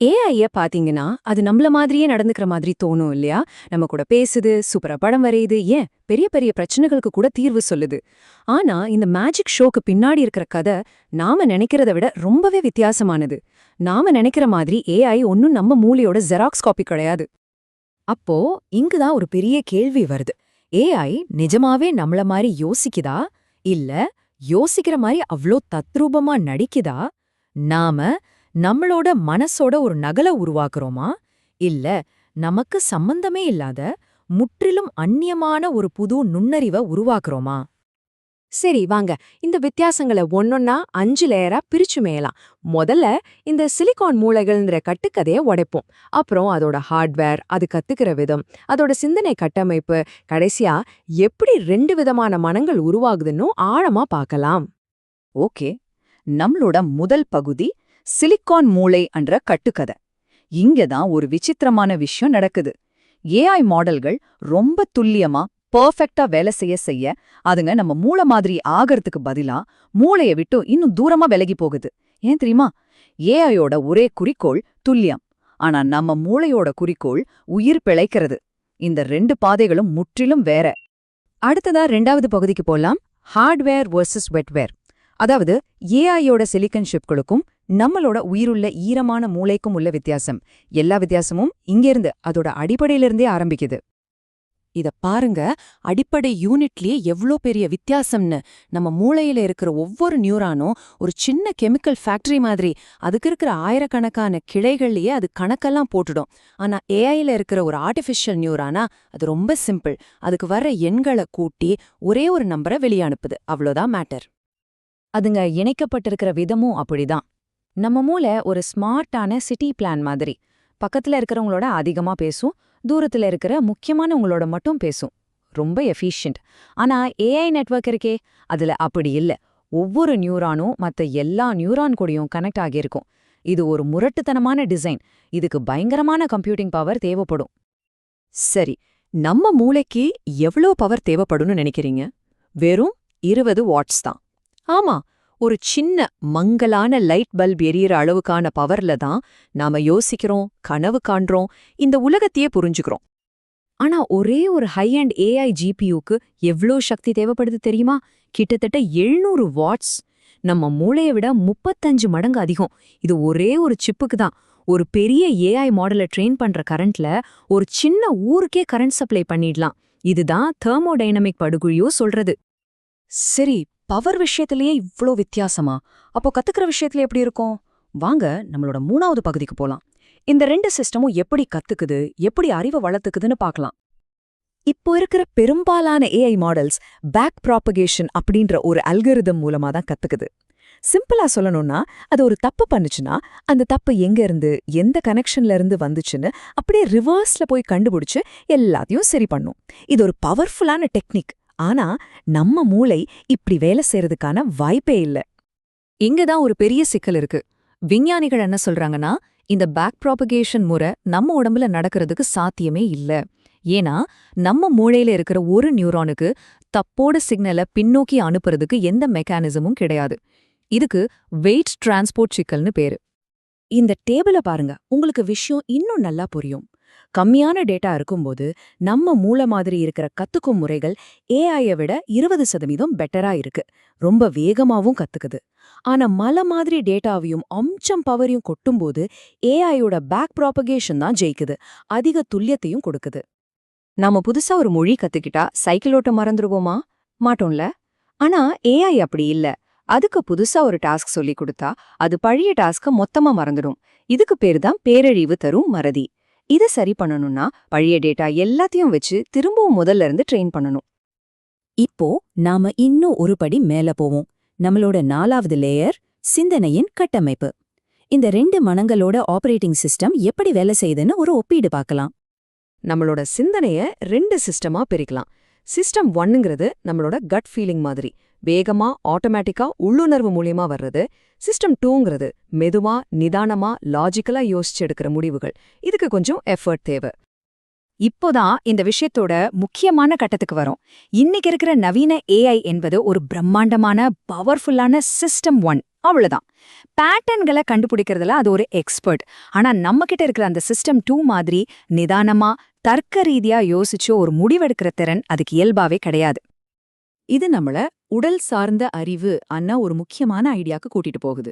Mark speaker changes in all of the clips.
Speaker 1: ஏஐய பாத்தீங்கன்னா, அது நம்மள மாதிரியே நடந்துக்கிற மாதிரி தோணும் இல்லையா? நம்ம கூட பேசுது, சூப்பரா படம் வரையுது, ஏன் பெரிய பெரிய பிரச்சனைகளுக்கு கூட தீர்வு சொல்லுது. ஆனா, இந்த மேஜிக் ஷோக்கு பின்னாடி இருக்கிற கதை, நாம நினைக்கிறத விட ரொம்பவே வித்தியாசமானது. நாம நினைக்கிற மாதிரி ஏஐ ஒன்னும் நம்ம மூளையோட ஜெராக்ஸ் காப்பி கிடையாது.
Speaker 2: அப்போ இங்குதான் ஒரு பெரிய கேள்வி வருது. ஏஐ நிஜமாவே நம்மள மாதிரி யோசிக்குதா? இல்ல யோசிக்கிற மாதிரி அவ்ளோ தத்ரூபமா நடிக்குதா? நாம நம்மளோட மனசோட ஒரு நகலை உருவாக்குறோமா? இல்ல நமக்கு சம்பந்தமே இல்லாத முற்றிலும் அந்நியமான ஒரு புது நுண்ணறிவை உருவாக்குறோமா?
Speaker 1: சரி வாங்க, இந்த வித்தியாசங்களை ஒன்னொன்னா 5 லேயரா பிரிச்சு மேயலாம். முதல்ல இந்த சிலிகான் மூளைகள்ன்ற கட்டுக்கதைய உடைப்போம். அப்புறம் அதோட ஹார்ட்வேர், அது கத்துக்கிற விதம், அதோட சிந்தனை கட்டமைப்பு, கடைசியா எப்படி 2 விதமான மனங்கள் உருவாகுதுன்னு ஆழமா பார்க்கலாம்.
Speaker 2: ஓகே, நம்மளோட முதல் பகுதி சிலிக்கான் மூளை என்ற கட்டுக்கதை. இங்கதான் ஒரு விசித்திரமான விஷயம் நடக்குது. ஏஐ மாடல்கள் ரொம்ப துல்லியமா பெர்ஃபெக்ட்டா வேலை செய்ய அதுங்க நம்ம மூளை மாதிரி ஆகறதுக்கு பதிலா மூளைய விட்டு இன்னும் தூரமா விலகி போகுது. ஏன் தெரியுமா? ஏஐயோட ஒரே குறிக்கோள் துல்லியம். ஆனா நம்ம மூளையோட குறிக்கோள் உயிர் பிழைக்கிறது. இந்த 2 பாதைகளும் முற்றிலும் வேற.
Speaker 1: அடுத்ததா 2வது பகுதிக்கு போலாம். Hardware versus wetware. அதாவது ஏஐயோட சிலிக்கன் சிப்களுக்கும் நம்மளோட உயிருள்ள ஈரமான மூளைக்கும் உள்ள வித்தியாசம். எல்லா வித்தியாசமும் இங்கிருந்து அதோட அடிப்படையிலிருந்தே ஆரம்பிக்குது. இத பாருங்க, அடிப்படை யூனிட்லயே எவ்ளோ பெரிய வித்தியாசம்னு. நம்ம மூளையில இருக்கிற ஒவ்வொரு நியூரானும் ஒரு சின்ன கெமிக்கல் ஃபேக்டரி மாதிரி. அதுக்கு இருக்கிற ஆயிரக்கணக்கான கிளைகள்லயே அது கணக்கெல்லாம் போட்டுடும். ஆனா ஏஐல இருக்கிற ஒரு ஆர்டிஃபிஷியல் நியூரானா அது ரொம்ப சிம்பிள். அதுக்கு வர்ற எண்களை கூட்டி ஒரே ஒரு நம்பரை வெளியே அனுப்புது. அவ்வளோதான் மேட்டர். அதுங்க இணைக்கப்பட்டிருக்கிற விதமும் அப்படிதான். நம்ம மூளை ஒரு ஸ்மார்ட்டான சிட்டி பிளான் மாதிரி. பக்கத்துல இருக்கிறவங்களோட அதிகமா பேசும், தூரத்துல இருக்கிற முக்கியமானவங்களோட மட்டும் பேசும். ரொம்ப எஃபிஷியன்ட். ஆனா ஏஐ நெட்வொர்க் இருக்கே, அதுல அப்படி இல்ல. ஒவ்வொரு நியூரானும் மத்த எல்லா நியூரான் கூடயும் கனெக்ட் ஆகியிருக்கும். இது ஒரு முரட்டுத்தனமான டிசைன். இதுக்கு பயங்கரமான கம்ப்யூட்டிங் பவர் தேவைப்படும்.
Speaker 2: சரி, நம்ம மூளைக்கு எவ்ளோ பவர் தேவைப்படும்னு நினைக்கிறீங்க? வெறும் 20 வாட்ஸ் தான். ஆமா, ஒரு சின்ன மங்கலான லைட் பல்ப் எரியற அளவுக்கான பவர்ல தான் நாம யோசிக்கிறோம், கனவு காண்றோம், இந்த உலகத்தையே புரிஞ்சுக்கிறோம்.
Speaker 1: ஆனா ஒரே ஒரு ஹை அண்ட் ஏஐ ஜிபியூக்கு எவ்ளோ சக்தி தேவைப்படுது தெரியுமா? கிட்டத்தட்ட 700 வாட்ஸ். நம்ம மூளைய விட 35 மடங்கு அதிகம். இது ஒரே ஒரு சிப்புக்கு தான். ஒரு பெரிய ஏஐ மாடலை ட்ரெயின் பண்ற கரண்ட்ல ஒரு சின்ன ஊருக்கே கரண்ட் சப்ளை பண்ணிடலாம். இதுதான் தெர்மோடைனமிக் படுகுழியோ சொல்றது.
Speaker 2: சரி, பவர் விஷயத்திலேயே இவ்ளோ வித்தியாசமா? அப்போ கத்துக்கிற விஷயத்துல எப்படி இருக்கும்? வாங்க நம்மளோட 3வது பகுதிக்கு போலாம். இந்த 2 சிஸ்டமும் எப்படி கத்துக்குது, எப்படி அறிவை வளர்த்துக்குதுன்னு பார்க்கலாம். இப்போ இருக்கிற பெரும்பாலான ஏஐ மாடல்ஸ் பேக் ப்ராபகேஷன் அப்படின்ற ஒரு அல்கரிதம் மூலமா தான் கத்துக்குது. சிம்பிளா சொல்லணும்னா, அது ஒரு தப்பு பண்ணுச்சுன்னா அந்த தப்பு எங்க இருந்து, எந்த கனெக்ஷன்ல இருந்து வந்துச்சுன்னு அப்படியே ரிவர்ஸ்ல போய் கண்டுபிடிச்சு எல்லாத்தையும் சரி பண்ணும். இது ஒரு பவர்ஃபுல்லான டெக்னிக். ஆனா நம்ம மூளை இப்படி வேலை செய்யறதுக்கான வாய்ப்பே இல்ல.
Speaker 1: இங்கதான் ஒரு பெரிய சிக்கல் இருக்கு. விஞ்ஞானிகள் என்ன சொல்றாங்கன்னா, இந்த பேக் ப்ராபகேஷன் முறை நம்ம உடம்புல நடக்கிறதுக்கு சாத்தியமே இல்ல. ஏன்னா நம்ம மூளையில இருக்கிற ஒரு நியூரானுக்கு தப்போட சிக்னலை பின்னோக்கி அனுப்புறதுக்கு எந்த மெக்கானிசமும் கிடையாது. இதுக்கு வெயிட் டிரான்ஸ்போர்ட் சிக்கல்னு பேரு.
Speaker 2: இந்த டேபிள பாருங்க, உங்களுக்கு விஷயம் இன்னும் நல்லா புரியும். கம்மியான டேட்டா இருக்கும்போது நம்ம மூளை மாதிரி இருக்கிற கத்துக்கும் முறைகள் ஏஐய விட 20% பெட்டரா இருக்கு. ரொம்ப வேகமாவும் கத்துக்குது. ஆனா மலை மாதிரி டேட்டாவையும் அம்சம் பவரையும் கொட்டும்போது ஏஐயோட பேக் ப்ராபகேஷன் தான் ஜெயிக்குது. அதிக துல்லியத்தையும் கொடுக்குது.
Speaker 1: நாம புதுசா ஒரு மொழி கத்துக்கிட்டா சைக்கிள் ஓட்ட மறந்துருவோமா? மாட்டோம்ல. ஆனா ஏஐ அப்படி இல்ல. அதுக்கு புதுசா ஒரு டாஸ்க் சொல்லி கொடுத்தா அது பழைய டாஸ்க மொத்தமா மறந்துடும். இதுக்கு பேரு தான் பேரழிவு தரும் மறதி. இதை சரி பண்ணணும்னா பழைய டேட்டா எல்லாத்தையும் வச்சு திரும்பவும் முதல்ல இருந்து ட்ரெயின் பண்ணணும்.
Speaker 2: இப்போ நாம இன்னும் ஒரு படி மேல போவோம். நம்மளோட 4வது லேயர் சிந்தனையின் கட்டமைப்பு. இந்த 2 மனங்களோட ஆபரேட்டிங் சிஸ்டம் எப்படி வேலை செய்யுதுன்னு ஒரு ஒப்பீடு பார்க்கலாம்.
Speaker 1: நம்மளோட சிந்தனைய 2 சிஸ்டமா பிரிக்கலாம். சிஸ்டம் 1ங்கிறது நம்மளோட கட் ஃபீலிங் மாதிரி, வேகமா ஆட்டோமேட்டிக்கா உள்ளுணர்வு மூலியமா வர்றது. சிஸ்டம் 2ங்கிறது மெதுவா நிதானமா லாஜிக்கலா யோசிச்சு எடுக்கிற முடிவுகள். இதுக்கு கொஞ்சம் எஃபர்ட் தேவை.
Speaker 2: இப்போதான் இந்த விஷயத்தோட முக்கியமான கட்டத்துக்கு வரும். இன்னைக்கு இருக்கிற நவீன ஏஐ என்பது ஒரு பிரம்மாண்டமான பவர்ஃபுல்லான சிஸ்டம் 1. அவ்வளவுதான். பேட்டர்ன்களை கண்டுபிடிக்கிறதுல அது ஒரு எக்ஸ்பர்ட். ஆனா நம்ம கிட்ட இருக்கிற அந்த சிஸ்டம் 2 மாதிரி நிதானமா தர்க்க ரீதியா யோசிச்சு ஒரு முடிவெடுக்கிற திறன் அதுக்கு இயல்பாவே கிடையாது.
Speaker 1: இது நம்மள உடல் சார்ந்த அறிவு அன்னா ஒரு முக்கியமான ஐடியாக்கு கூட்டிட்டு போகுது.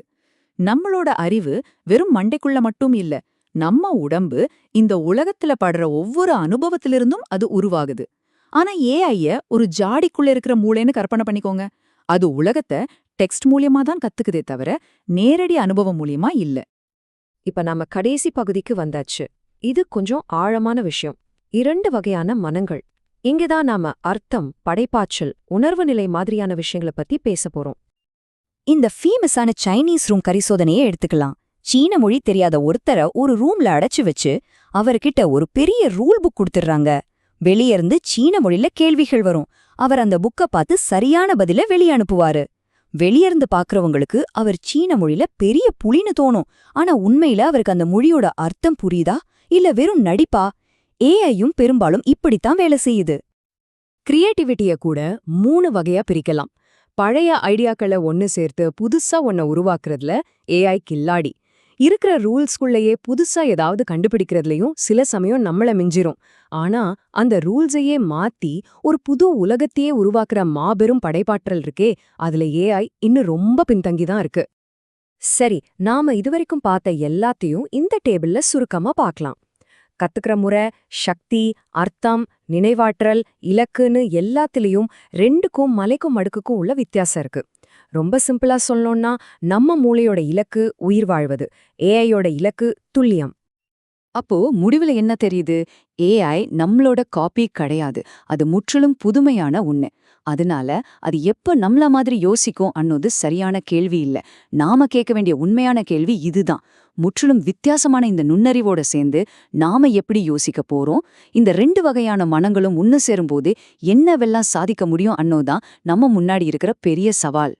Speaker 1: நம்மளோட அறிவு வெறும் மண்டைக்குள்ள மட்டும் இல்ல, நம்ம உடம்பு இந்த உலகத்துல படுற ஒவ்வொரு அனுபவத்திலிருந்தும் அது உருவாகுது. ஆனா ஏஐய ஒரு ஜாடிக்குள்ள இருக்கிற மூளைன்னு கற்பனை பண்ணிக்கோங்க. அது உலகத்தை டெக்ஸ்ட் மூலியமா தான் கத்துக்குதே தவிர நேரடி அனுபவம் மூலியமா இல்ல.
Speaker 2: இப்ப நாம கடைசி பகுதிக்கு வந்தாச்சு. இது கொஞ்சம் ஆழமான விஷயம். 2 வகையான மனங்கள். இங்கதான் நாம அர்த்தம், படைப்பாற்றல், உணர்வு நிலை மாதிரியான விஷயங்களை பத்தி பேச போறோம். இந்த ஃபேமஸான சைனீஸ் ரூம் பரிசோதனையை எடுத்துக்கலாம். சீன மொழி தெரியாத ஒருத்தரை ஒரு ரூம்ல அடைச்சு வச்சு அவர்கிட்ட ஒரு பெரிய ரூல் புக் கொடுத்துடுறாங்க. வெளிய இருந்து சீன மொழியில கேள்விகள் வரும். அவர் அந்த புக்க பார்த்து சரியான பதில வெளிய அனுப்புவாரு. வெளியிருந்து பாக்குறவங்களுக்கு அவர் சீன மொழியில பெரிய புலின்னு தோணும். ஆனா உண்மையில அவருக்கு அந்த மொழியோட அர்த்தம் புரியுதா இல்ல வெறும் நடிப்பா? ஏஐயும் பெரும்பாலும் இப்படித்தான் வேலை செய்யுது. கிரியேட்டிவிட்டிய கூட 3 வகையா பிரிக்கலாம். பழைய ஐடியாக்களை ஒன்னு சேர்த்து புதுசா ஒன்ன உருவாக்குறதுல ஏஐ கில்லாடி. இருக்கிற ரூல்ஸ்குள்ளேயே புதுசா ஏதாவது கண்டுபிடிக்கிறதுலயும் சில சமயம் நம்மள மிஞ்சிரும். ஆனா அந்த ரூல்ஸையே மாத்தி ஒரு புது உலகத்தையே உருவாக்குற மாபெரும் படைப்பாற்றல் இருக்கே, அதுல ஏஐ இன்னும் ரொம்ப பின்தங்கிதான் இருக்கு. சரி, நாம இதுவரைக்கும் பார்த்த எல்லாத்தையும் இந்த டேபிள்ல சுருக்கமா பார்க்கலாம். கத்துக்கிற முறை, சக்தி, அர்த்தம், நினைவாற்றல், இலக்குன்னு எல்லாத்திலையும் 2க்கும் மலைக்கும் அடுக்குக்கும் உள்ள வித்தியாசம் இருக்கு. ரொம்ப சிம்பிளா சொல்லணும்னா நம்ம மூளையோட இலக்கு உயிர் வாழ்வது, ஏஐயோட இலக்கு துல்லியம்.
Speaker 1: அப்போ முடிவுல என்ன தெரியுது? ஏஐ நம்மளோட காப்பி கிடையாது, அது முற்றிலும் புதுமையான ஒண்ணு. அதனால அது எப்ப நம்மள மாதிரி யோசிக்கும் அன்னோது சரியான கேள்வி இல்ல. நாம கேட்க வேண்டிய உண்மையான கேள்வி இதுதான். முற்றிலும் வித்தியாசமான இந்த நுண்ணறிவோட சேர்ந்து நாம எப்படி யோசிக்க போறோம்? இந்த 2 வகையான மனங்களும் ஒன்னு சேரும்போது என்னவெல்லாம் சாதிக்க முடியும் அன்னோதான் நம்ம முன்னாடி இருக்கிற பெரிய சவால்.